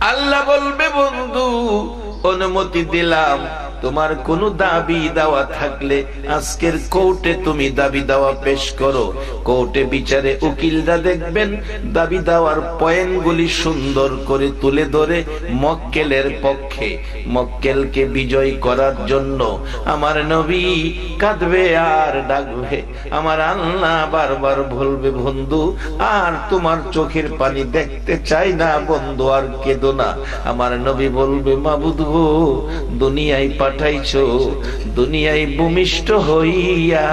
আল্লাহ বলবে বন্ধু অনুমতি দিলাম, তোমার কোন দাবি দাওয়া থাকলে আজকের কোর্টে তুমি দাবি দাওয়া পেশ করো। কোর্টে বিচারে উকিলরা দেখবেন দাবি দাওয়ার পয়েন্টগুলি সুন্দর করে তুলে ধরে মক্কেলের পক্ষে, মক্কেলকে বিজয় করার জন্য আমার নবী কাঁদবে আর ডাকবে। আমার আল্লাহ বারবার বলবে বন্ধু আর তোমার চোখের পানি দেখতে চাই না বন্ধু, আর কেঁদো না। আমার নবী বলবে মাবুদ গো, দুনিয়ায় পাঠাইছো, দুনিয়ায় ভূমিষ্ঠ হইয়া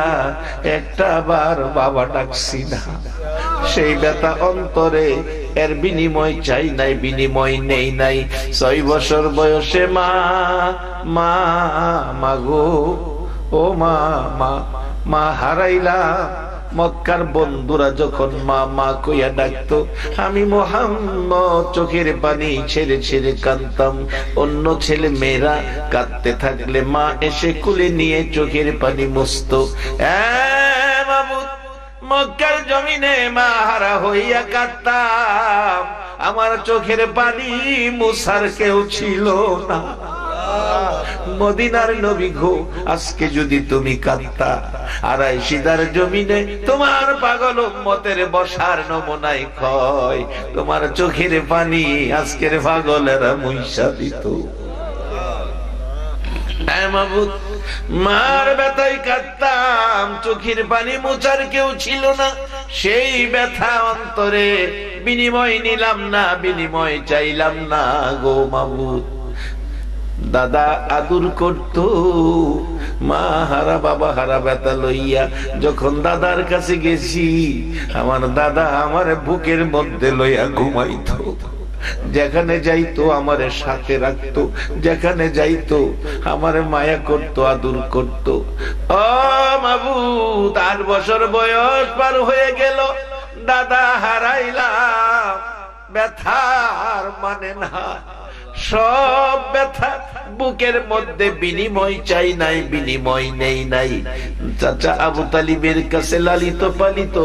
একটা বার বাবা ডাকছি না, সেই ব্যথা অন্তরে, এর বিনিময় চাই নাই, বিনিময় নেই নাই। 6 বছর বয়সে মা মা মাগো ও মা মা মা হারাইলাম। মক্কার বন্ধুরা যখন মা মা কইয়া ডাকতো, আমি মুহাম্মদ চোখের পানি ছেড়ে ছেড়ে কাঁদতাম। অন্য ছেলে মেয়েরা কাঁদতে থাকলে মা এসে কুলে নিয়ে চোখের পানি মুছতো। মাবুদ, মক্কার জমিনে মা হারা হইয়া কাঁদতাম, আমার চোখের পানি মুছার কেউ ছিল না। মদিনার নবী গো, আজকে যদি তুমি কাঁদতা, আড়াই সিদার জমিনে তোমার পাগল উম্মতের বসার নমুনায় ক্ষয়, তোমার চোখের পানি আজকের পাগলেরা মুইসা দিত। মাবুদ, মার ব্যথায় কাঁদতাম, চোখের পানি মোছার কেউ ছিল না, সেই ব্যথা অন্তরে, বিনিময় নিলাম না, বিনিময় চাইলাম না গো মাবুদ। দাদা আদর করত, মা হারা বাবা হারা ব্যথা লইয়া যখন দাদার কাছে গেছি, আমার দাদা আমার বুকের মধ্যে লইয়া ঘুমাইতো। যেখানে যাইতো আমারে সাথে রাখতো, যেখানে যাইতো আমারে মায়া করতো, আদর করতো। ও মাবুদ, 8 বছর বয়স পার হয়ে গেল, দাদা হারাইলাম, ব্যথার মানে না, সব ব্যথা বুকের মধ্যে, বিনিময় চাই নাই, বিনিময় নেই নাই। চাচা আবু তালিবের কাছে লালিত পালিত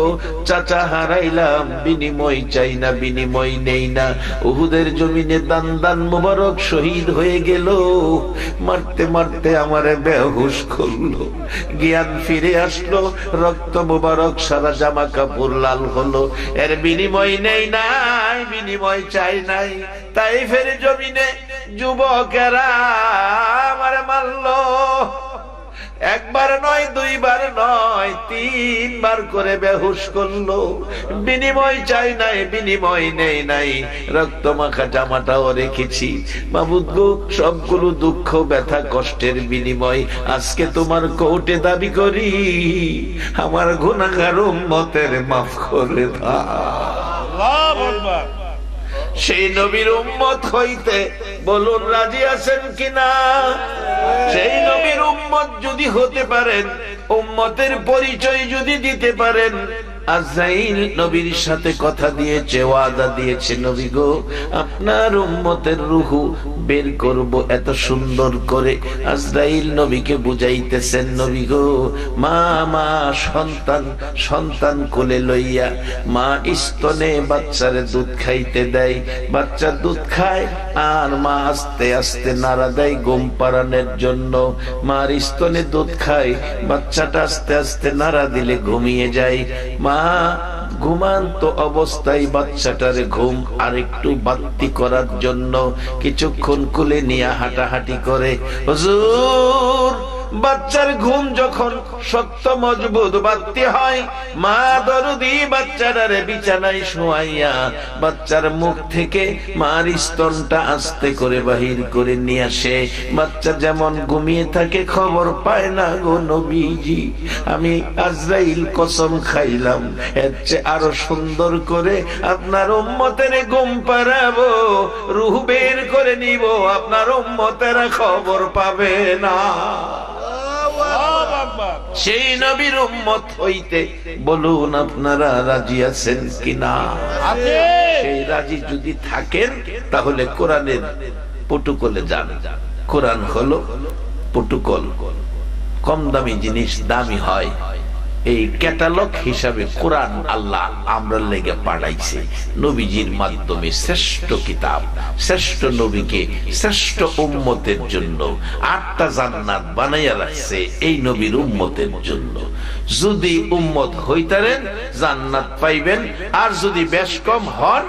চাচা হারাইলাম, বিনিময় চাই না, বিনিময় নেই না। উহুদের জমিনে দান দান মুবারক শহীদ হয়ে গেল, মারতে মারতে আমারে বেহুশ করলো, জ্ঞান ফিরে আসলো, রক্ত মুবারক সারা জামা কাপড় লাল হলো, এর বিনিময় নেই নাই, বিনিময় চাই নাই। তাইফের জমিনে যুবকেরা আমারে মারলো, একবার নয়, 2 বার নয়, 3 বার করে বেহুশ করলো, বিনিময় চাই নাই, বিনিময় নেই নাই। রক্ত মাখা জামাটাও রেখেছি মাবুদ গো, সবগুলো দুঃখ ব্যথা কষ্টের বিনিময় আজকে তোমার কোর্টে দাবি করি, আমার গুনাহগার উম্মতের মাফ করে দাও। আল্লাহু আকবার। সেই নবীর উম্মত হইতে বলুন রাজি আছেন কিনা? সেই নবীর উম্মত যদি হতে পারেন, উম্মতের পরিচয় যদি দিতে পারেন, আজরাইল নবীর সাথে কথা দিয়েছে, ওয়াদা দিয়েছে, নবী গো আপনার উম্মতের রূহু বের করব, এত সুন্দর করে আজরাইল নবীকে বুঝাইতেছেন। নবী গো, মা মা সন্তান, সন্তান কোলে লইয়া মা স্তনে বাচ্চারে দুধ খাইতে দেয়, বাচ্চা দুধ খায় আর মা আস্তে আস্তে নাড়া দেয় ঘুম পাড়ানোর জন্য। মার স্তনে দুধ খায়, বাচ্চাটা আস্তে আস্তে নাড়া দিলে ঘুমিয়ে যায়। মা ঘুমান্ত অবস্থায় বাচ্চাটারে ঘুম আর একটু বাড়তি করার জন্য কিছুক্ষণ কোলে নিয়ে হাঁটাহাঁটি করে। হুজুর, বাচ্চার ঘুম যখন শক্ত মজবুত বাড়তি হয়, মা দরদি বাচ্চাটারে বিছানায় শোয়াইয়া বাচ্চার মুখ থেকে মার স্তনটা আস্তে করে বাহির করে নিয়ে আসে। বাচ্চা যেমন ঘুমিয়ে থাকে খবর পায় না গো নবীজি, আমি আজরাইল কসম খাইলাম এর চেয়ে আরো সুন্দর করে আপনার উম্মতের ঘুম পাড়াবো, রূহ বের করে নিব, আপনার উম্মতেরা খবর পাবে না। সেই নবীর উম্মত হইতে বলুন আপনারা রাজি আছেন কিনা? সেই রাজি যদি থাকেন তাহলে কোরআনের প্রটোকলে যান। কোরআন হলো প্রটোকল, কম দামি জিনিস দামি হয়, এই ক্যাটালগ হিসাবে কোরআন আল্লাহ আমরা লেগে পাঠাইছে নবীজির মাধ্যমে শ্রেষ্ঠ কিতাব, শ্রেষ্ঠ নবীকে শ্রেষ্ঠ উম্মতের জন্য 8টা জান্নাত বানাইয়া রাখছে এই নবীর উম্মতের জন্য। যদি উম্মত হইতারেন জান্নাত পাইবেন, আর যদি বেশ কম হন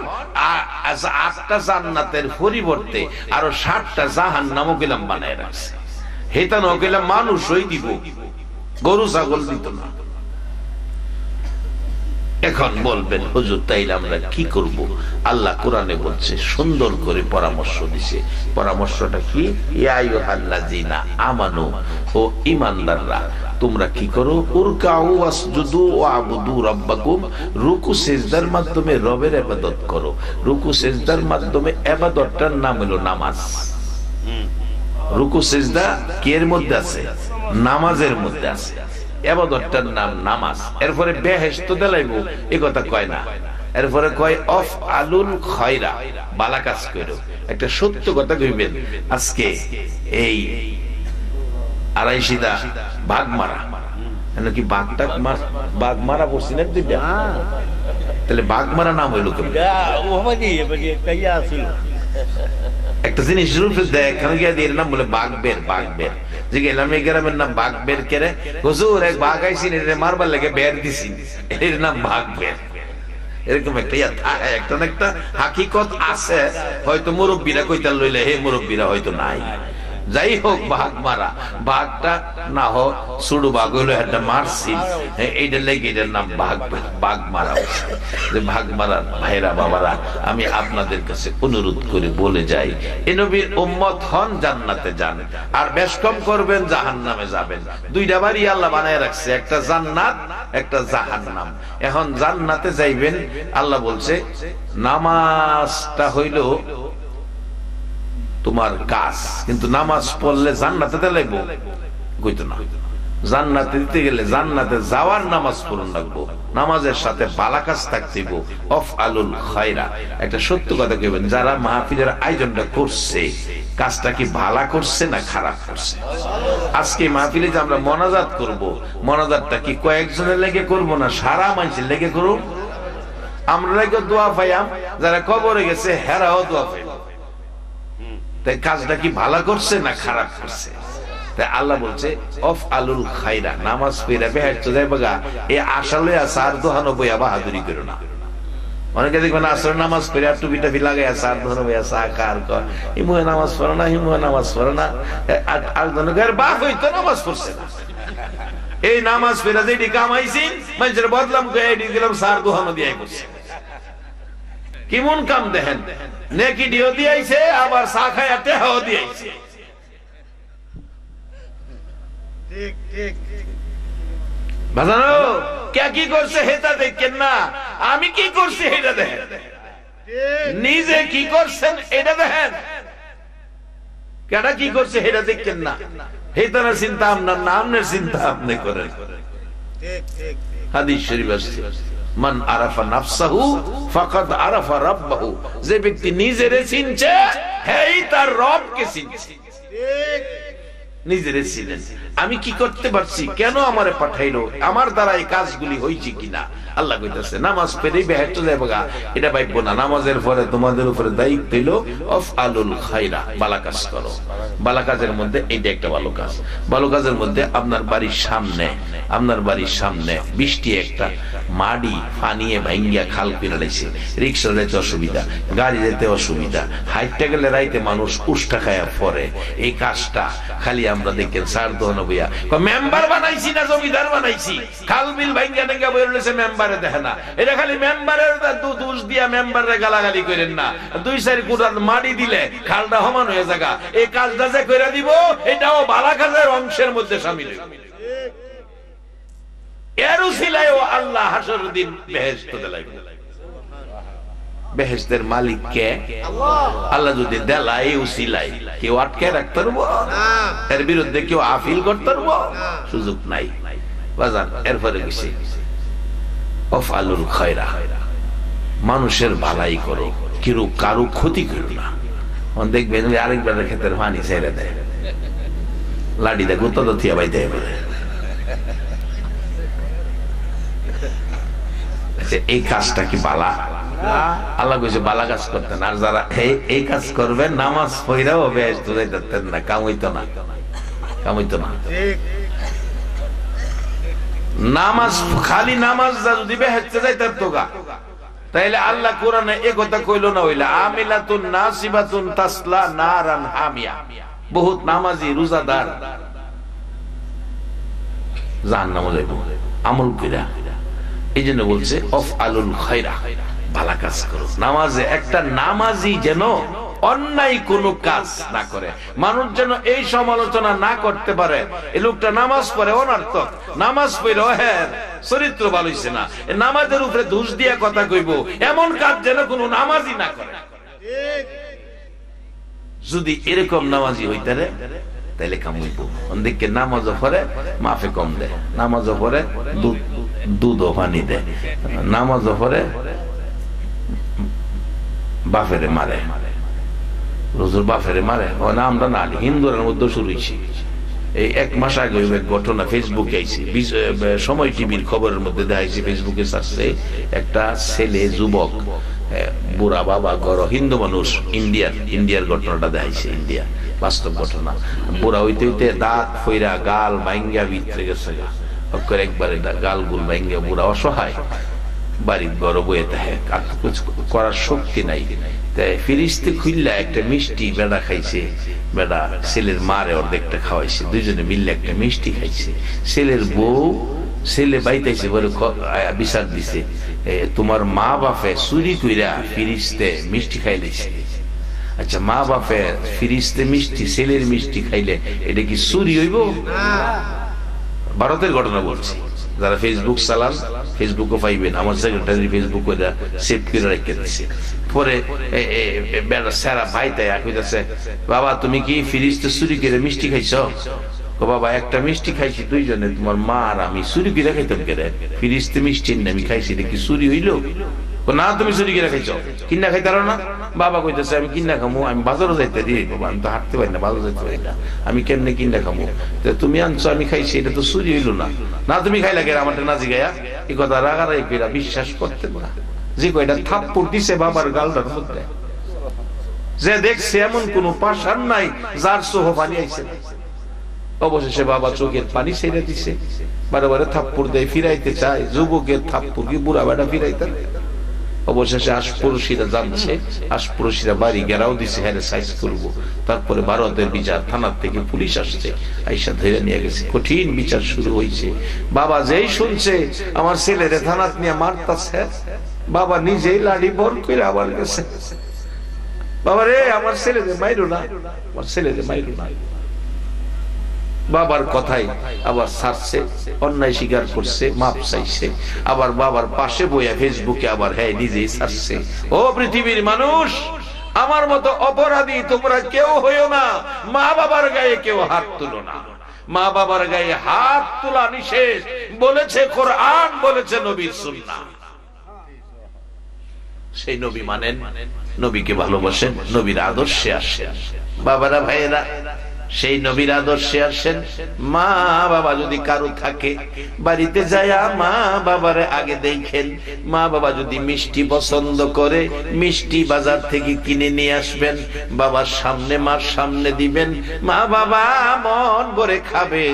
8টা জান্নাতের পরিবর্তে আরো 7টা জাহান্নামও গেলাম বানায় রাখছে। হেতা ন গেলাম মানুষই দিব, গরু ছাগল দিত না। এখন বলবেন হুজুর তাইলে আমরা কি করব? আল্লাহ কোরআনে বলছে, সুন্দর করে পরামর্শ দিছে। পরামর্শটা কি? ইয়া আইয়ুহাল্লাযীনা আমানু, ও ঈমানদাররা তোমরা কি করো? উরকাউ ওয়াসজুদু ওয়াবুদু রাব্বাকুম, রুকু সিজদার মাধ্যমে রবের ইবাদত করো। রুকু সিজদার মাধ্যমে ইবাদতটার নাম হলো নামাজ। রুকু সিজদা কির মধ্যে আছে? নামাজের মধ্যে আছে। ইবাদতটার নাম নামাজ। এরপরে বেহেশত দেলাইবো এই কথা কয় না, এরপরে কয় অফ আলুল খায়রা, ভালো কাজ করো। একটা সত্য কথা কইবেন, আজকে এই আড়াইশিদা বাঘ মারা, নাকি বাঘ মারা বসছি না দুইটা, তাহলে বাঘ মারা নাম হইল কেমন? একটা জিনিস রূপে দেখানো গিয়ে দিয়ে নাম বলে বাঘ বের। বাঘ বের যে গেলাম এই গ্রামের নাম বাঘ বের কেরে, হুজুর এক বাঘ আইসিন এটা মারবার লেগে বের দিছি, এর নাম বাঘ বের। এরকম একটা একটা হাকিকত আছে, হয়তো মুরব্বীরা কইতা লইলে হে মুরব্বীরা হয়তো নাই। যাই হোক, বাঘ মারা, বাঘটা না হোক ছোট বাঘ হইলো একটা মারছি, এইটা লেগে এটার নাম বাঘ। বাঘ মারা যে বাঘ মারার ভাইরা বাবারা, আমি আপনাদের কাছে অনুরোধ করে বলে যাই, এ নবীর উম্মত হন, জান্নাতে যান। আর বেশ কম করবেন জাহান্নামে যাবেন। দুইটা বাড়ি আল্লাহ বানায় রাখছে, একটা জান্নাত একটা জাহান্নাম। এখন জান্নাতে যাইবেন, আল্লাহ বলছে নামাজটা হইলো তোমার কাজ, কিন্তু নামাজ পড়লে জান্নাতে দিলাইবো কইতো না। জান্নাতে দিতে গেলে জান্নাতে যাওয়ার নামাজ পড়ুন লাগবো, নামাজের সাথে ভালো কাজ থাকতেইব। অফ আলুল খায়রা, একটা সত্য কথা কইবেন, যারা মাহফিলের আয়োজনটা করছে কাজটা কি ভালো করছে না খারাপ করছে? আজকে মাহফিলে যে আমরা মোনাজাত করব, মোনাজাতটা কি কয়েকজনের লেগে করব না সারা মানুষের লেগে করব? আমরা লেগে দোয়া পাইয়াম, যারা কবরে গেছে হেরাও দোয়া পাইব। তাই কাজটা কি ভালো করছে না খারাপ করছে? তাই আল্লাহ বলছে অফ আলুল খায়রা, নামাজ পড়ে বেহেশত যাইবা, এই আশালে আসার দোহানো বইয়া বাহাদুরি করো না। অনেকে দেখবেন আসর নামাজ পড়ে আর টুপি টাপি লাগাই আসার ধরো বইয়া চা কার কর, ইমুয়ে নামাজ পড়ো না, হিমুয়ে নামাজ পড়ো না। আর জনকের বাপ হইতো নামাজ পড়ছে না। এই নামাজ পড়ে যেটি কামাইছি মানুষের বদলাম গেলাম সার দোহানো দিয়ে করছে। কেমন কাম দেখেন, নেকি দিও দিয়েছে, আবার চা খায় টেহাও দিয়েছে। ঠিক ঠিক বাজানো কে কি করছে হেটা দেখেন না, আমি কি করছি এটা দেখেন, নিজে কি করছেন এটা দেখেন, কেটা কি করছে এটা দেখেন না। হেতার চিন্তা আপনার না, আপনার চিন্তা আপনি করেন। হাদিস শরীফ আছে, মান আরাফা নাফসাহু ফাকাদ আরাফা রাব্বাহু, যে ব্যক্তি নিজেরে চিনছে হেই তার রবকে চিনছে। ঠিক, নিজেরে চিনেন, আমি কি করতে পারছি, কেন আমারে পাঠাইলো, আমার দ্বারা এই কাজগুলি হইছে কিনা। আল্লাহ কইতাছে নামাজ পড়েই বেহেশত যাইবা, এটা ভাববো না। নামাজের পরে তোমাদের উপরে দায়িত্ব হইলো অফ আলুল খায়রা, ভালো কাজ করো। ভালো কাজের মধ্যে এইটা একটা ভালো কাজ। ভালো কাজের মধ্যে আপনার বাড়ির সামনে বৃষ্টি একটা মাড়ি ফানিয়ে ভাঙ্গিয়া খাল পিরাইছে, রিক্সা যেতে অসুবিধা, গাড়ি যেতে অসুবিধা, হাইটটা গেলে রাইতে মানুষ উষ্টা খায়া পরে। এই কাজটা খালি আমরা দেখেন সার দোহানো বইয়া মেম্বার বানাইছি না জমিদার বানাইছি, খাল বিল ভাঙ্গা টেঙ্গা বই রয়েছে মেম্বারে দেখে না। এটা খালি মেম্বারের দোষ দিয়া মেম্বারে গালাগালি করেন না। 2-4 কুড়াল মাটি দিলে খালটা সমান হয়ে যাগা। এই কাজটা যে করে দিব এটাও ভালো কাজের অংশের মধ্যে শামিল। এর উসিলায় আল্লাহ হাসর দিন বেহেশত দিলাইবে। বেহেশতের মালিক কে? আল্লাহ যদি দেলাই উসিলাই কেউ আটকে রাখতে পারবো? এর বিরুদ্ধে কেউ আপিল করতে পারবো? সুযোগ নাই বাজান। এরপরে গেছি অফ আলুল খায়রা, মানুষের ভালাই করো, কেউ কারো ক্ষতি করো না। দেখবেন আরেকবার ক্ষেতের পানি ছেড়ে দেয়, লাঠি দেয় গোতা তো থিয়া বাই দেয় বলে। যে এই কাজটা কি বালা? আল্লাহ কইছে বালা কাজ করতেন, আর যারা এই কাজ করবে নামাজ পড়াও বেহেশত যাইতেন না, কামাইতো না। নামাজ খালি নামাজ যদি বেহেশতে যাইতেন তো গা, তাইলে আল্লাহ কোরআনে এই কথা কইলো না হইলা আমিলাতুন নাসিবাতুন তাসলা নারান হামিয়া, বহুত নামাজি রোজাদার জাহান্নামে যাইব আমল কইরা। এই জন্য বলছে অফআলুল খায়রা, ভালো কাজ করো। নামাজে একটা নামাজি যেন অন্যায় কোনো কাজ না করে, মানুষ যেন এই সমালোচনা না করতে পারে এই লোকটা নামাজ পড়ে অনর্থক, নামাজ পড়ে হ্যাঁ চরিত্র ভালো হইছে না, নামাজের উপরে দোষ দিয়া কথা কইব, এমন কাজ যেন কোনো নামাজি না করে। যদি এরকম নামাজি হইতে রে তাইলে কামইব। অন্যদিকে নামাজও পড়ে মাফে কম দেয়, নামাজও পড়ে দুধ ও পানি দেয়, নামাজও পড়ে বাফেরে মারে, রোজুর বাফেরে মারে। না আমরা না, হিন্দুদের মধ্যে শুরু হয়েছি। এই 1 মাস আগে এক ঘটনা ফেসবুকে আইছে, সময় টিভির খবরের মধ্যে দেখাইছে, ফেসবুকে ছাড়ছে একটা ছেলে যুবক, বুড়া বাবা গড় হিন্দু মানুষ, ইন্ডিয়ার ঘটনাটা দেখাইছে, ইন্ডিয়া বাস্তব ঘটনা। বুড়া হইতে হইতে দাঁত ফইরা গাল ভাঙ্গা ভিতরে গেছে, একবারে গাল গুল ভাঙ্গা বুড়া অসহায়, বাড়ির বড় বইয়ে থাকে, করার শক্তি নাই। তাই ফিরিস্তে খুললা একটা মিষ্টি বেড়া খাইছে, বেড়া ছেলের মারে অর্ধেকটা খাওয়াইছে, দুইজনে মিললে একটা মিষ্টি খাইছে। ছেলের বউ ছেলে বাইতাইছে বলে বিচার দিছে, তোমার মা বাপে চুরি কইরা ফিরিস্তে মিষ্টি খাইলেছে। আচ্ছা, মা বাপে ফিরিস্তে মিষ্টি ছেলের মিষ্টি খাইলে এটা কি চুরি হইব? ভারতের ঘটনা বলছি, যারা ফেসবুক চালান ফেসবুকও পাইবেন, আমার সেক্রেটারি ফেসবুক সেভ করে রেখে দিচ্ছে। পরে স্যারা ভাই তাই কইতাছে, বাবা তুমি কি ফিরিস্তে চুরি করে মিষ্টি খাইছ? ও বাবা একটা মিষ্টি খাইছি দুইজনে, তোমার মা আর আমি, চুরি করে খাইতাম কেন? ফিরিস্তে মিষ্টি আমি খাইছি, এটা কি চুরি হইলো? না তুমি চুরি করে খাইছ, কিনা খাইতারো না? বাবা কইতেছে আমি কিনা খামো, আমি বাজারও যাইতে দিই, বাবা আমি তো হাঁটতে পারি না, বাজার যাইতে পারি না, আমি কেমনে কিনা খামো? তুমি আনছো আমি খাইছি, এটা তো চুরি হইলো না। না তুমি খাইলা কেন আমারটা না জিগায়া? এই কথা রাগারাই কইরা বিশ্বাস করতে না, যে কয়টা থাপ্পড় দিছে বাবার গালটার মধ্যে, যে দেখছে এমন কোন পাশার নাই যার চোখ পানি আইছে। অবশেষে বাবা চোখের পানি ছেড়ে দিছে, বারে বারে থাপ্পড় দেয়, ফিরাইতে চায়, যুবকের থাপ্পড় কি বুড়া বেড়া ফিরাইতে। অবশেষে আশপড়শিরা জানছে, আশপড়শিরা বাড়ি ঘেরাও দিছে, হ্যাঁ সাইজ করবো। তারপরে ভারতের বিচার থানার থেকে পুলিশ আসছে, আইসা ধরে নিয়ে গেছে, কঠিন বিচার শুরু হয়েছে। বাবা যেই শুনছে আমার ছেলেরে থানাত নিয়ে মারতাছে, বাবা নিজেই লাঠি বর করে আবার গেছে, বাবা রে আমার ছেলেদের মাইরো না, আমার ছেলেদের মাইরো না। বাবার কথাই আবার ছাড়ছে, অন্যায় স্বীকার করছে, মাপ চাইছে, আবার বাবার পাশে বইয়া ফেসবুকে আবার হ্যাঁ নিজেই ছাড়ছে। ও পৃথিবীর মানুষ, আমার মতো অপরাধী তোমরা কেউ হইও না, মা বাবার গায়ে কেউ হাত তুলো না। মা বাবার গায়ে হাত তোলা নিষেধ বলেছে কোরআন, বলেছে নবীর সুন্নাহ। সেই নবী মানেন, নবীকে ভালোবাসেন, নবীর আদর্শে আসেন। বাবারা ভাইয়েরা, সেই নবীর আদর্শে আসেন। মা বাবা যদি কারো থাকে বাড়িতে যায়, মা বাবারে আগে দেখেন। মা বাবা যদি মিষ্টি পছন্দ করে, মিষ্টি বাজার থেকে কিনে নিয়ে আসবেন, বাবার সামনে মার সামনে দিবেন। মা বাবা মন ভরে খাবে,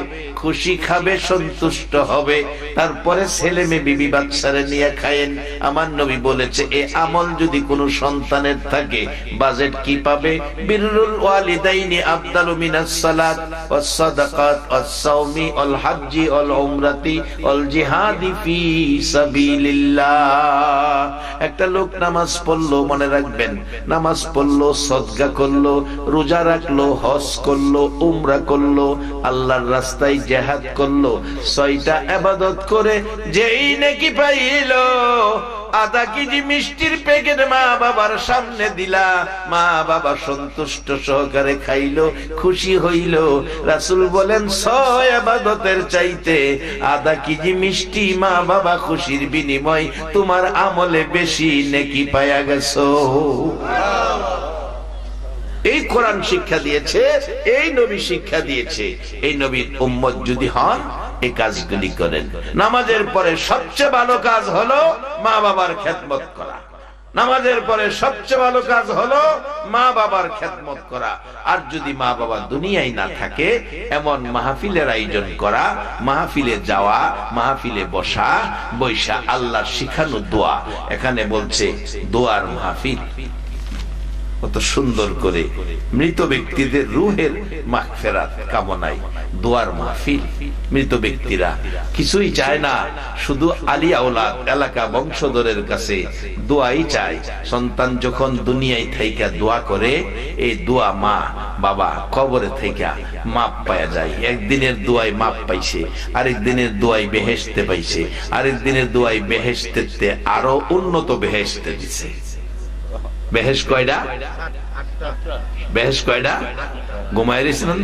খুশি খাবে, সন্তুষ্ট হবে। তারপরে ছেলে মেয়ে বিবি বাচ্চারে নিয়ে খায়েন। আমার নবী বলেছে এ আমল যদি কোনো সন্তানের থাকে, বাজেট কি পাবে? বিররুল ওয়ালিদাইনি আফদালু মিনাস সালাত ওয়াস সাদাকাত ওয়াস সাওমি ওয়াল হজ্জি ওয়াল উমরাতি ওয়াল জিহাদি ফি সাবিলিল্লাহ। একটা লোক নামাজ পড়লো, মনে রাখবেন, নামাজ পড়লো, সদকা করলো, রোজা রাখলো, হজ করলো, উমরা করলো, আল্লাহর রাস্তায় জিহাদ করলো, 6টা ইবাদত করে যেই নেকি পাইলো, আধা কেজি মিষ্টির প্যাকেট মা বাবার সামনে দিলা, মা বাবা সন্তুষ্ট সহকারে খাইলো, খুশি হইল। রাসূল বলেন 6 ইবাদতের চাইতে আধা কেজি মিষ্টি মা বাবা খুশির বিনিময় তোমার আমলে বেশি নেকি পায়া গেছো। এই কোরআন শিক্ষা দিয়েছে, এই নবী শিক্ষা দিয়েছে। এই নবীর উম্মত যদি হন এই কাজগুলি করেন। নামাজের পরে সবচেয়ে ভালো কাজ হলো মা বাবার খেদমত করা। নামাজের পরে সবচেয়ে ভালো কাজ হলো মা বাবার খেদমত করা। আর যদি মা বাবা দুনিয়ায় না থাকে, এমন মাহফিলের আয়োজন করা, মাহফিলে যাওয়া, মাহফিলে বসা আল্লাহর শিখানো দোয়া। এখানে বলছে দোয়ার মাহফিল, কত সুন্দর করে মৃত ব্যক্তিদের রুহের মাগফিরাত কামনায় দোয়ার মাহফিল। মৃত ব্যক্তিরা কিছুই চায় না, শুধু আলিয়া ওলাদ এলাকা বংশধরের কাছে দোয়াই চায়। সন্তান যখন দুনিয়ায় থাইকা দোয়া করে, এই দোয়া মা বাবা কবরে থাইকা মাপ পাওয়া যায়। একদিনের দোয়ায় মাপ পাইছে, আরেক দিনের দোয়ায় বেহেশতে পাইছে, আরেক দিনের দোয়ায় বেহেশতে আরো উন্নত বেহেশতে দিছে। বেহেশ কয়টা? বেহেশ কয়টা? ঘুমায় রেছিলেন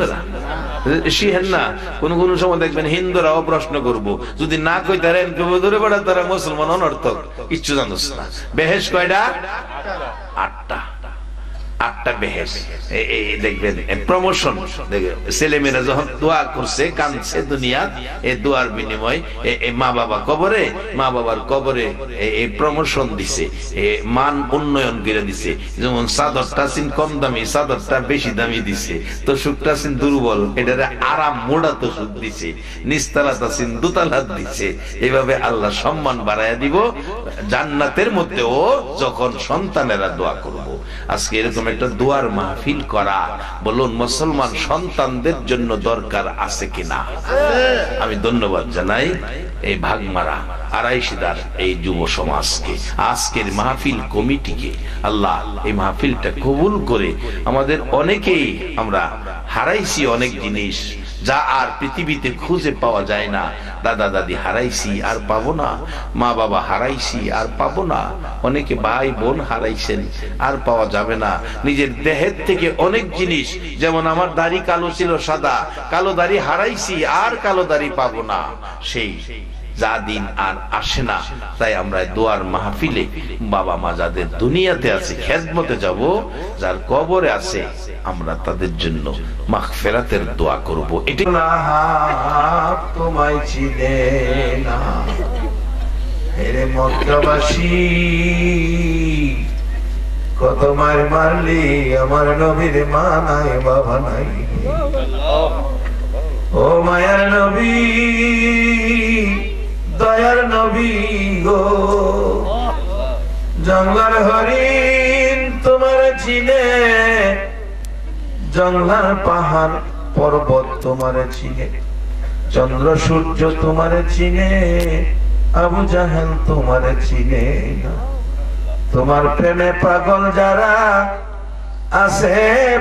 না? কোন কোন সময় দেখবেন হিন্দুরাও প্রশ্ন করবো, যদি না কই তারেন ধরে বেড়া তারা মুসলমান অনর্থক, কিচ্ছু জানোস না। বেহেশ কয়টা? 8টা। 8টা বেহেশ। দেখবেন প্রমোশন, ছেলেমেয়েরা যখন দোয়া করছে, কাঁদছে দুনিয়া, এই দোয়ার বিনিময় মা বাবা কবরে, মা বাবার কবরে এই প্রমোশন দিছে, মান উন্নয়ন করে দিছে। যেমন চাদরটা সিন কম দামি, চাদরটা বেশি দামি দিছে। তো সুখটা সিন দুর্বল, এটারে আরাম মোড়া তো সুখ দিছে। নিস্তালাটা সিন দুতালা দিছে। এইভাবে আল্লাহ সম্মান বাড়াইয়া দিব জান্নাতের মধ্যেও যখন সন্তানেরা দোয়া করব। আজকে এরকম একটা দোয়ার মাহফিল করা, বলুন মুসলমান সন্তানদের জন্য দরকার আছে কিনা? আমি ধন্যবাদ জানাই এই ভাগমারা আড়াইশিদার এই যুব সমাজকে, আজকের মাহফিল কমিটিকে। আল্লাহ এই মাহফিলটা কবুল করে আমাদের অনেকেই আমরা হারাইছি অনেক জিনিস, যা আর পৃথিবীতে খুঁজে পাওয়া যায় না। দাদা দাদি হারাইছি আর পাবো না, মা বাবা হারাইছি আর পাবো না, অনেকে ভাই বোন হারাইছেন আর পাওয়া যাবে না। নিজের দেহের থেকে অনেক জিনিস, যেমন আমার দাড়ি কালো ছিল সাদা, কালো দাড়ি হারাইছি আর কালো দাড়ি পাবো না, সেই যা দিন আর আসে না। তাই আমরা দোয়ার মাহফিলে বাবা মা যাদের দুনিয়াতে আছে খেদমতে যাব, যার কবরে আছে, আমরা তাদের জন্য মাগফিরাতের দোয়া করব। এটি তোমায় চিনে না হেরে মক্কাবাসী, কত মার মারলি আমার নবীর মা নাই বাবা নাই। ও মায়ার নবী, দয়ার নবী গো, জঙ্গল হরিণ তোমার চিনে, জঙ্গল পাহাড় পর্বত তোমার চিনে, চন্দ্র সূর্য তোমার চিনে, আবু জাহেল তোমার চিনে না। তোমার প্রেমে পাগল যারা আছে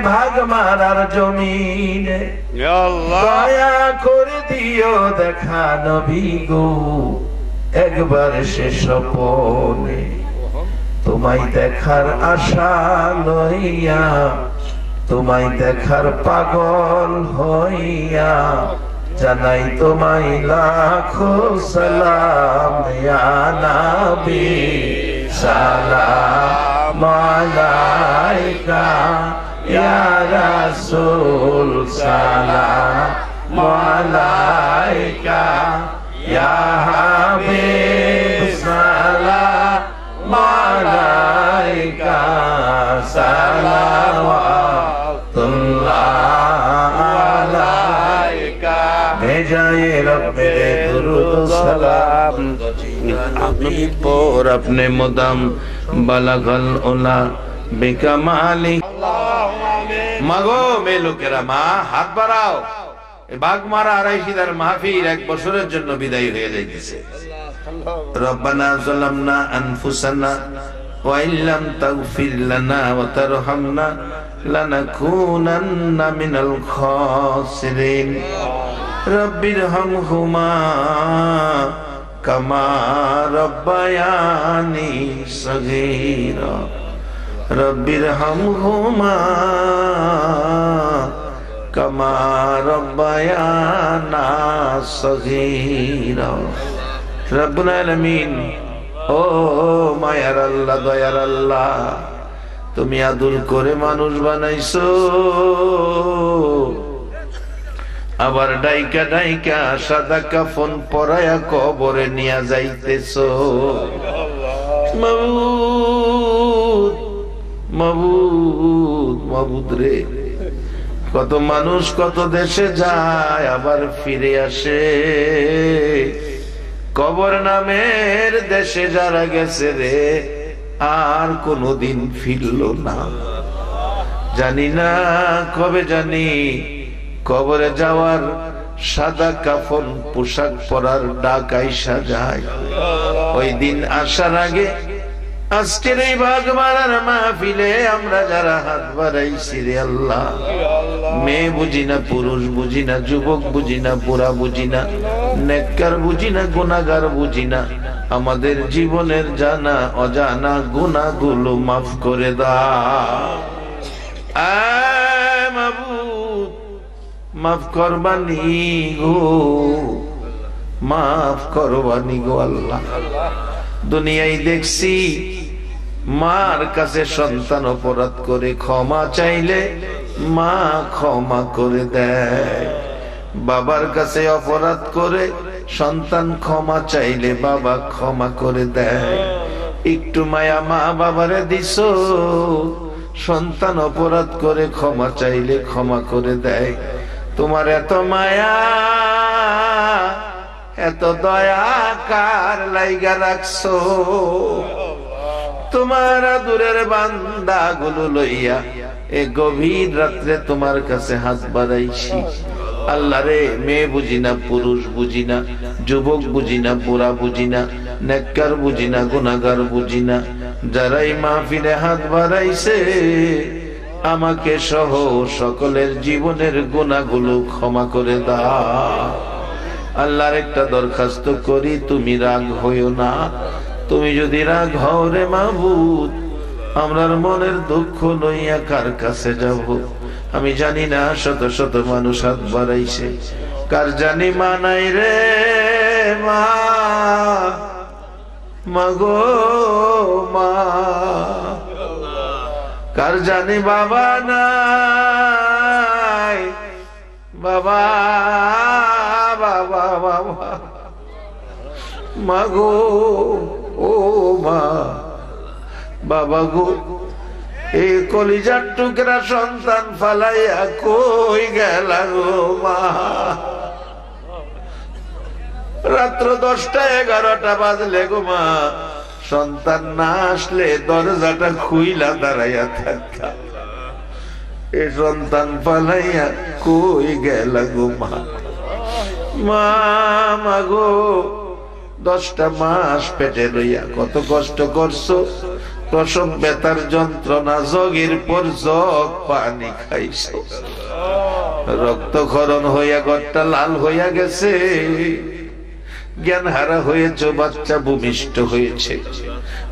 ভাগ মারার জমিনে, দয়া করে দিও দেখা নবী গো, একবার সে স্বপনে তোমায় দেখার আশা লইয়া, তোমায় দেখার পাগল হইয়া, জানাই তোমায় লাখো সালাম ইয়া নবী, সালাম আলাইকা ইয়া রাসূল, সালাম আলাইকা ইয়া হাবিব, সালাম আলাইকা, সালাওয়াতুল্লাহ আলাইকা, भेजाए रब मेरे दुरूद सलाम, अपने पर अपने मुदम बलगल उला बेकमाली। মাগো মে লোকেরা, মা হাত বাড়াও। বাগমারা আড়াইশিদার মাহফিল 1 বছরের জন্য বিদায় হয়ে যাইতেছে। রব্বানা যালামনা আনফুসানা ওয়া ইল্লাম তাগফির লানা ওয়া তারহামনা লানাকুনান্না মিনাল খাসিরিন। রব্বিরহামহুমা কামা রব্বায়ানি সগীরা, রব্বিরহামহুমা কামা রব্বায়ানা সগীরা। রব্বুল আলামিন, ও মায়ার আল্লাহ, দয়ার আল্লাহ, তুমি আদর করে মানুষ বানাইছো। আবার ডাইকা ডাইকা সাদা কাফন পরায়া কবরে নিয়া যাইতেছো। মাবুদ মাবুদ মাবুদ রে, কত মানুষ কত দেশে যায় আবার ফিরে আসে, কবর নামের দেশে যারা গেছে রে আর কোনদিন ফিরল না। জানি না কবে জানি কবরে যাওয়ার সাদা কাফন পোশাক পরার ডাক আইসা যায়। ওই দিন আসার আগে আজকের এই ভাগ মারার মাহফিলে আমরা যারা হাত বাড়াইছি রে আল্লাহ, মেয়ে বুঝি না, পুরুষ বুঝি না, যুবক বুঝি না, বুড়া বুঝি না, নেককার বুঝি না, গুনাহগার বুঝি না, আমাদের জীবনের জানা অজানা গুনাহগুলো মাফ করে দাও। আয় মাবুদ, মাফ করবানি গো, মাফ করবানি গো আল্লাহ। দুনিয়ায় দেখছি মার কাছে সন্তান অপরাধ করে ক্ষমা চাইলে মা ক্ষমা করে দেয়, বাবার কাছে অপরাধ করে সন্তান ক্ষমা চাইলে বাবা ক্ষমা করে দেয়। একটু মায়া মা বাবারে দিছো, সন্তান অপরাধ করে ক্ষমা চাইলে ক্ষমা করে দেয়। তোমার এত মায়া এত দয়া কার লাইগা রাখছো? তোমার আদরের বান্দা গুলো লইয়া এ গভীর রাত্রে তোমার কাছে হাত বাড়াইছি। আল্লাহ রে, মেয়ে বুঝি না, পুরুষ বুঝি না, যুবক বুঝি না, বুড়া বুঝি না, নেককার বুঝি না, গুনাহগার বুঝি না, যারাই মাহফিলে হাত বাড়াইছে আমাকে সহ সকলের জীবনের গুনাহগুলো ক্ষমা করে দাও। আল্লাহর একটা দরখাস্ত করি, তুমি রাগ হইও না। তুমি যদি রাগ হও রে মাবুদ, আমরার মনের দুঃখ লইয়া কার কাছে যাব? আমি জানি না, শত শত মানুষ হাত বাড়াইছে, কার জানি মা নাই রে মা, মাগো মা, কার জানি বাবা নাই, বাবা বাবা বাবা, মাগো ও মা, বাবা গো, এই কলিজার টুকরা সন্তান ফালাইয়া কই গেলা গো মা? রাত্র 10টা 11টা বাজলে গো মা, সন্তান না আসলে দরজাটা খুইলা দাঁড়াইয়া থাকা, এ সন্তান ফালাইয়া কই গেলা গো মা? মা মাগো, 10টা মাস পেটে লইয়া কত কষ্ট করছো, প্রসব ব্যথার যন্ত্রণা, জগের পর জগ পানি খাইছো, রক্তক্ষরণ হইয়া ঘরটা লাল হইয়া গেছে, জ্ঞান হারা হয়েছে, বাচ্চা ভূমিষ্ঠ হয়েছে,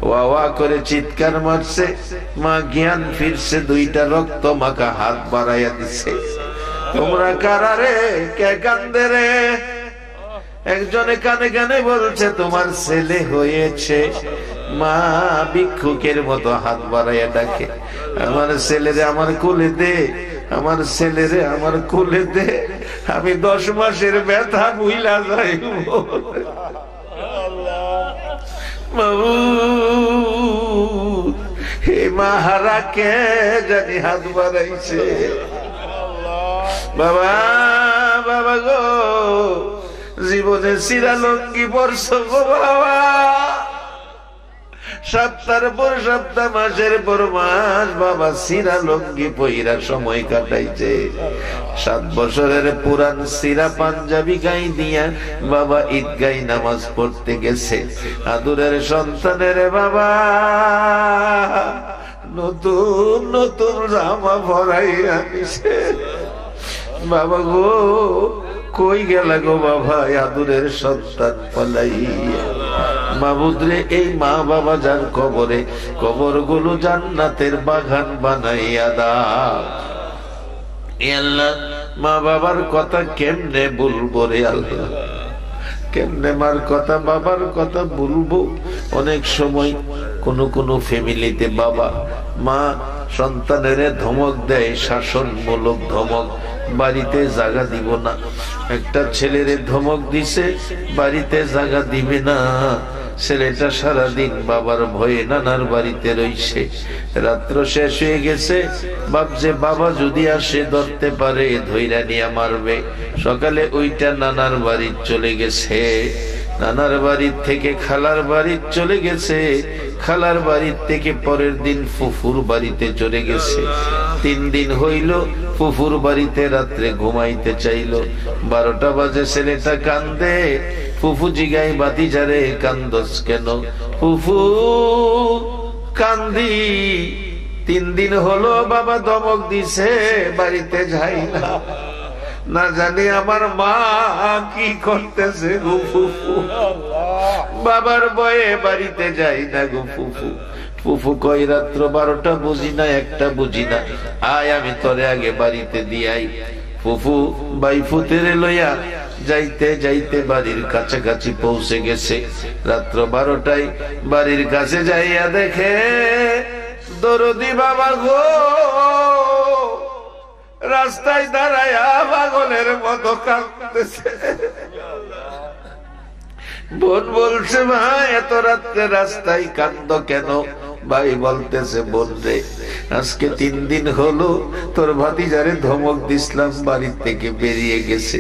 ওয়া ওয়া করে চিৎকার মারছে, মা জ্ঞান ফিরছে, 2টা রক্ত মাখা হাত বাড়াইয়া দিছে। তোমরা কারা রে, কে কান্দে রে? একজনে কানে কানে বলছে তোমার ছেলে হয়েছে। মা ভিক্ষুকের মতো হাত বাড়াইয়া ডাকে, আমার ছেলেরে আমার কোলে দে, আমার ছেলেরে আমার কোলে দে, আমি 10 মাসের ব্যথা ভুইলা যাইব। হে মা হারা কে জানি হাত বাড়াইছে। বাবা বাবা গো, জীবনে চিরা লঙ্গি পরছো গো বাবা, সপ্তাহের পর সপ্তাহ, মাসের পর মাস বাবা চিরা লঙ্গি পইরা সময় কাটাইছে। 7 বছরের পুরান চিরা পাঞ্জাবি গাই দিয়া বাবা ঈদগাই নামাজ পড়তে গেছে। আদরের সন্তানের বাবা নতুন নতুন জামা পরাইয়া দিছে। বাবা গো, কই গেলা গো বাবা আদরের সন্তান পালাইয়া? মাবুদরে, এই মা বাবা যার কবরে, কবর গুলো জান্নাতের বাগান বানাইয়া দাও। আল্লাহ, মা বাবার কথা কেমনে বলবো রে আল্লাহ, কেমনে মার কথা বাবার কথা বলবো? অনেক সময় কোন ফ্যামিলিতে বাবা মা সন্তানের ধমক দেয়, শাসনমূলক ধমক, বাড়িতে জায়গা দিব না। একটা ছেলেরে ধমক দিছে, বাড়িতে জায়গা দিবে না। ছেলেটা সারাদিন বাবার ভয়ে নানার বাড়িতে রইছে। রাত্র শেষ হয়ে গেছে, ভাবছে বাবা যদি আসে ধরতে পারে ধইরা নিয়ে মারবে। সকালে ওইটা নানার বাড়ি চলে গেছে, নানার বাড়ির থেকে খালার বাড়ি চলে গেছে, খালার বাড়ির থেকে পরের দিন ফুফুর বাড়িতে চলে গেছে। 3 দিন হইল ফুফুর বাড়িতে রাত্রে ঘুমাইতে চাইল। 12টা বাজে ছেলেটা কান্দে। ফুফু জিগাই বাতিজারে কান্দস কেন? ফুফু কান্দি, 3 দিন হলো বাবা ধমক দিছে, বাড়িতে যাই না, না জানি আমার মা কি করতেছে গো ফুফু, বাবার ভয়ে বাড়িতে যাই না গো ফুফু। ফুফু কই রাত্র 12টা বুঝি না, 1টা বুঝি না, আয় আমি তোরে আগে বাড়িতে দিয়াই। ফুফু বাইফুতেরে লইয়া যাইতে যাইতে বাড়ির কাছাকাছি পৌঁছে গেছে। রাত্র 12টায় বাড়ির কাছে যাইয়া দেখে দরদি বাবা গো রাস্তায় দাঁড়ায়া পাগলের মতো কাঁদতেছে। বোন বলছে মা এত রাত্রে রাস্তায় কাঁদো কেন? ভাই বলতেছে বোন রে আজকে 3 দিন হলো তোর ভাতিজারে ধমক দিছিলাম, বাড়ি থেকে বেরিয়ে গেছে,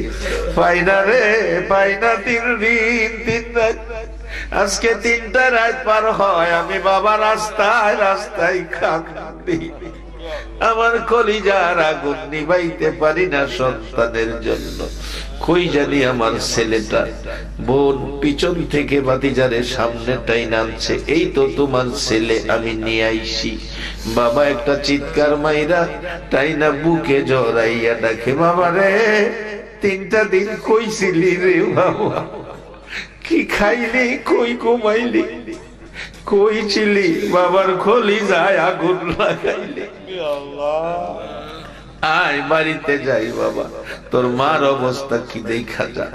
পাইনা রে পাইনা, 3 দিন 3 রাত, আজকে 3টা রাত পার হয় আমি বাবা রাস্তায় রাস্তায় কাঁদি। আমার কলিজার আগুন নিভাইতে পারি না সন্তানের জন্য, কই জানি আমার ছেলেটা। বোন পিছন থেকে ভাতিজারে সামনেটাই নামছে, এই তো তোমার ছেলে, আমি নিয়ে আইছি। বাবা একটা চিৎকার মাইরা তাই না বুকে জড়াইয়া ডাকে, বাবা রে 3টা দিন কই ছিলি রে বাবা? কি খাইলি, কই ঘুমাইলি, কই ছিলি? বাবার কলিজায় আগুন লাগাইলি। আয় বাড়িতে যাই বাবা, তোর মার অবস্থা কি দেখা যা।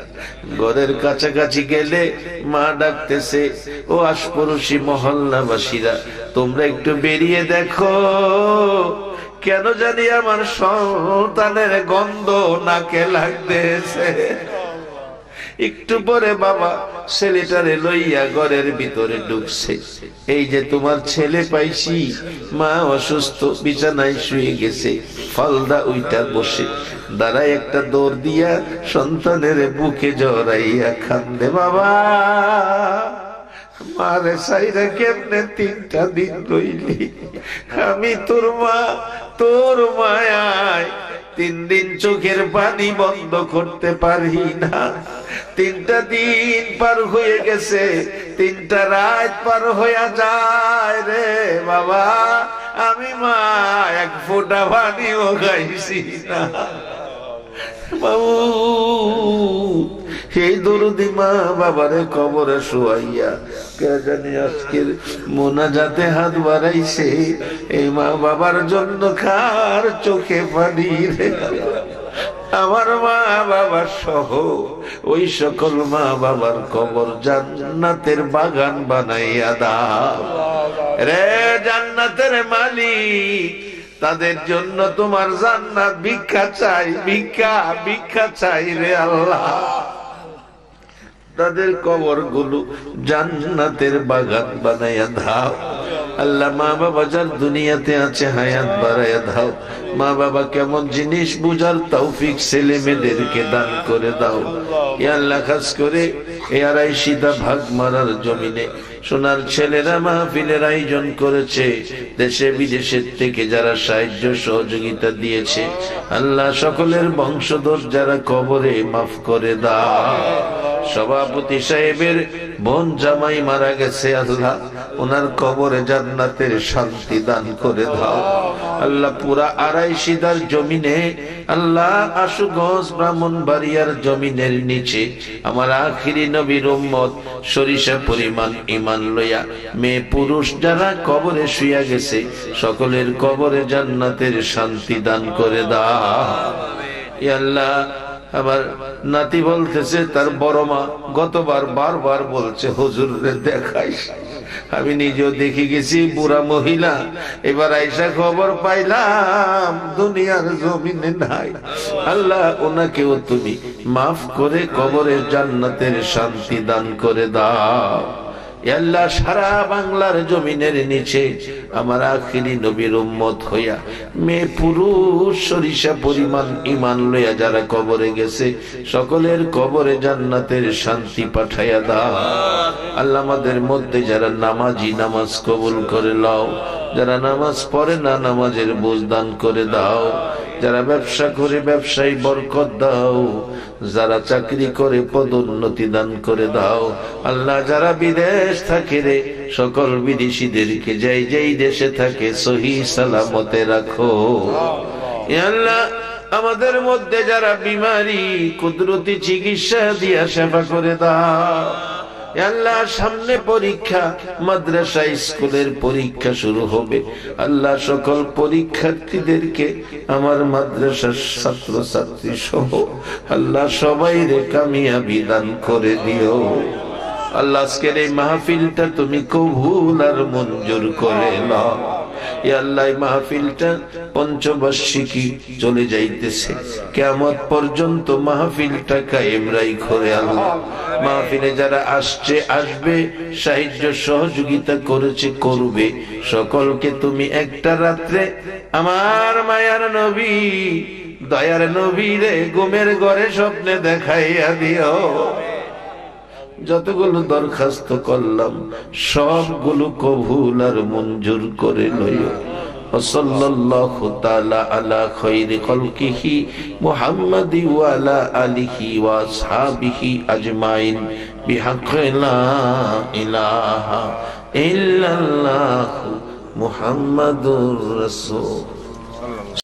ঘরের কাছাকাছি গেলে মা ডাকতেছে, ও আশপড়শি মহল্লাবাসীরা তোমরা একটু বেরিয়ে দেখো, কেন জানি আমার সন্তানের গন্ধ নাকে লাগতেছে। একটু পরে বাবা ছেলেটারে লইয়া ঘরের ভিতরে ঢুকছে। এই যে তোমার ছেলে পাইছি, মা অসুস্থ বিছানায় শুয়ে গেছে, ফলদা উইটা বসে দাঁড়ায় একটা দৌড় দিয়া সন্তানের বুকে জড়াইয়া কান্দে, বাবা মারে সাইরা কেমনে 3টা দিন রইলি? আমি তোর মা, তোর মায়ায় 3 দিন চোখের পানি বন্ধ করতে পারি না। 3টা দিন পার হয়ে গেছে, 3টা রাত পার হইয়া যায় রে বাবা, আমি মা 1 ফোঁটা পানিও খাইছি না। বাবু এই দরদি মা বাবারে কবরে শোয়াইয়া কে জানি আজকের মোনাজাতে হাত বাড়াইছে, এই মা বাবার জন্য কার চোখে পানি রে? আমার মা বাবা সহ ওই সকল মা বাবার কবর জান্নাতের বাগান বানাইয়া দাও রে জান্নাতের মালিক। তাদের জন্য তোমার জান্নাত ভিক্ষা চাই, ভিক্ষা ভিক্ষা চাই রে আল্লাহ। তাদের কবর গুলো জান্নাতের বাগান বানাইয়া দাও আল্লাহ। মা বাবা যার দুনিয়াতে আছে হায়াত বাড়াইয়া দাও। মা বাবা কেমন জিনিস বুঝার তৌফিক ছেলে মেয়েদেরকে দান করে দাও ইয়া আল্লাহ। খাস করে এই আড়াইশিদা ভাগ মারার জমিনে সোনার ছেলেরা মাহফিলের আয়োজন করেছে, দেশে বিদেশের থেকে যারা সাহায্য সহযোগিতা দিয়েছে আল্লাহ সকলের বংশধর যারা কবরে মাফ করে দাও। সভাপতি সাহেবের বোন জামাই মারা গেছে আল্লাহ, ওনার কবরে জান্নাতের শান্তি দান করে দাও আল্লাহ। পুরা আড়াইশিদার জমিনে আল্লাহ, আশুগঞ্জ ব্রাহ্মণবাড়িয়ার জমিনের নিচে আমার আখিরি নবীর উম্মত সরিষা পরিমাণ ঈমান লইয়া মেয়ে পুরুষ যারা কবরে শুইয়া গেছে সকলের কবরে জান্নাতের শান্তি দান করে দাও ইয়া আল্লাহ। আমার নাতি বলতেছে তার বড় মা গতবার বারবার বলছে হুজুর রে দেখাইস, আমি নিজেও দেখে গেছি বুড়া মহিলা, এবার আইসা খবর পাইলাম দুনিয়ার জমিনে নাই। আল্লাহ ওনাকেও তুমি মাফ করে কবরের জান্নাতের শান্তি দান করে দাও। আল্লাহ সারা বাংলার জমিনের নিচে আমার আখিরি নবীর উম্মত হইয়া মেয়ে পুরুষ সরিষা পরিমাণ ঈমান লইয়া যারা কবরে গেছে সকলের কবরে জান্নাতের শান্তি পাঠাইয়া দাও। আল্লাহ আমাদের মধ্যে যারা নামাজি নামাজ কবুল করে লও, যারা নামাজ পড়ে না নামাজের বোঝ দান করে দাও, যারা ব্যবসা করে ব্যবসায় বরকত দাও, যারা চাকরি করে পদোন্নতি দান করে দাও। আল্লাহ যারা বিদেশ থাকে রে সকল বিদেশিদেরকে যাই যেই দেশে থাকে সহি সালামতে রাখো। আল্লাহ আমাদের মধ্যে যারা বিমারি কুদরতি চিকিৎসা দিয়া সেবা করে দাও। আল্লাহ সামনে পরীক্ষা, মাদ্রাসা স্কুলের পরীক্ষা শুরু হবে। আল্লাহ সকল পরীক্ষার্থীদেরকে আমার মাদ্রাসার ছাত্র ছাত্রী সহ আল্লাহ সবাই রে কামিয়াবি দান করে দিও। আল্লাহ আজকের এই মাহফিলটা তুমি কবুল আর মঞ্জুর করে নাও। আল্লাহ মাহফিলটা পঞ্চবার্ষিকী চলে যাইতেছে, কিয়ামত পর্যন্ত মাহফিলটা কায়েম রাখো রে আল্লাহ। মাহফিলে যারা আসছে আসবে, সাহায্য সহযোগিতা করেছে করবে, সকলকে তুমি একটা রাত্রে আমার মায়ার নবী দয়ার নবী রে ঘুমের ঘরে স্বপ্নে দেখাইয়া দিও। যতগুলো দরখাস্ত করলাম সবগুলো কবুল আর মঞ্জুর করে লইও। সাল্লাল্লাহু তাআলা আলা খায়রি খালকিহি মুহাম্মাদি ওয়া আলা আলিহি ওয়া আসহাবিহি আজমাইন বিহাক্কি লা ইলাহা ইল্লাল্লাহু মুহাম্মাদুর রাসূল।